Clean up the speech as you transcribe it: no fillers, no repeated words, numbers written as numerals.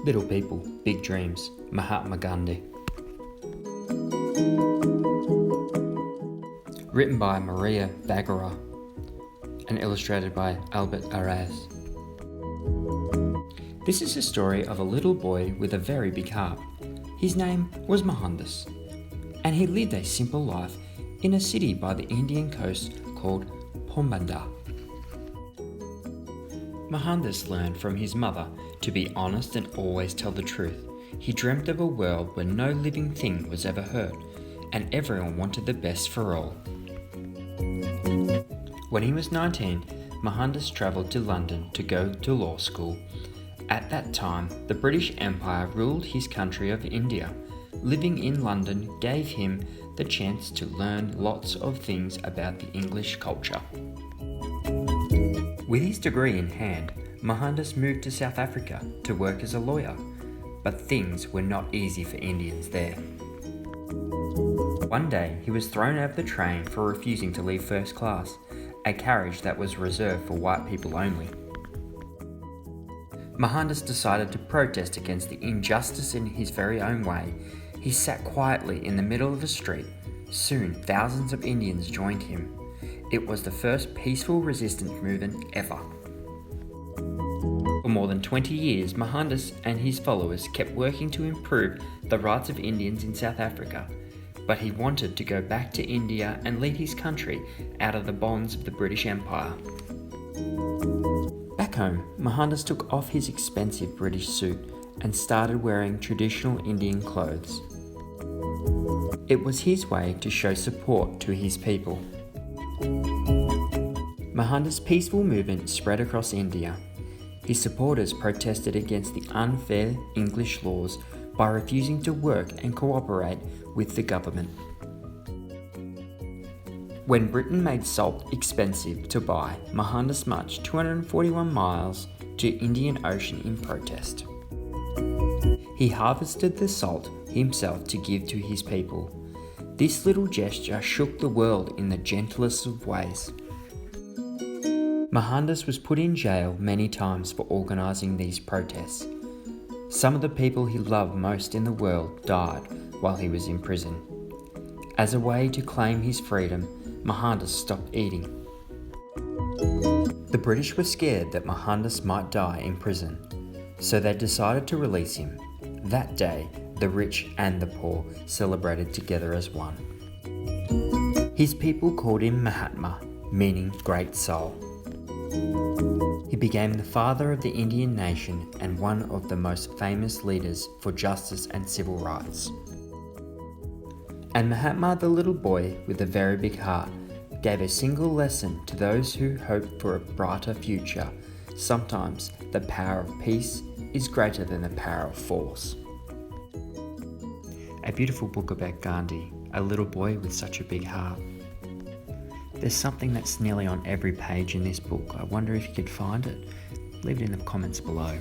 Little People, Big Dreams, Mahatma Gandhi. Written by Maria Bagara and illustrated by Albert Arras. This is a story of a little boy with a very big heart. His name was Mohandas, and he lived a simple life in a city by the Indian coast called Porbandar. Mohandas learned from his mother to be honest and always tell the truth. He dreamt of a world where no living thing was ever hurt, and everyone wanted the best for all. When he was 19, Mohandas travelled to London to go to law school. At that time, the British Empire ruled his country of India. Living in London gave him the chance to learn lots of things about the English culture. With his degree in hand, Mohandas moved to South Africa to work as a lawyer, but things were not easy for Indians there. One day, he was thrown out of the train for refusing to leave first class, a carriage that was reserved for white people only. Mohandas decided to protest against the injustice in his very own way. He sat quietly in the middle of the street. Soon, thousands of Indians joined him. It was the first peaceful resistance movement ever. For more than 20 years, Mohandas and his followers kept working to improve the rights of Indians in South Africa, but he wanted to go back to India and lead his country out of the bonds of the British Empire. Back home, Mohandas took off his expensive British suit and started wearing traditional Indian clothes. It was his way to show support to his people. Mohandas' peaceful movement spread across India. His supporters protested against the unfair English laws by refusing to work and cooperate with the government. When Britain made salt expensive to buy, Mohandas marched 241 miles to Indian Ocean in protest. He harvested the salt himself to give to his people. This little gesture shook the world in the gentlest of ways. Mohandas was put in jail many times for organising these protests. Some of the people he loved most in the world died while he was in prison. As a way to claim his freedom, Mohandas stopped eating. The British were scared that Mohandas might die in prison, so they decided to release him. That day, the rich and the poor celebrated together as one. His people called him Mahatma, meaning great soul. He became the father of the Indian nation and one of the most famous leaders for justice and civil rights. And Mahatma, the little boy with a very big heart, gave a single lesson to those who hope for a brighter future. Sometimes the power of peace is greater than the power of force. A beautiful book about Gandhi, a little boy with such a big heart. There's something that's nearly on every page in this book. I wonder if you could find it. Leave it in the comments below.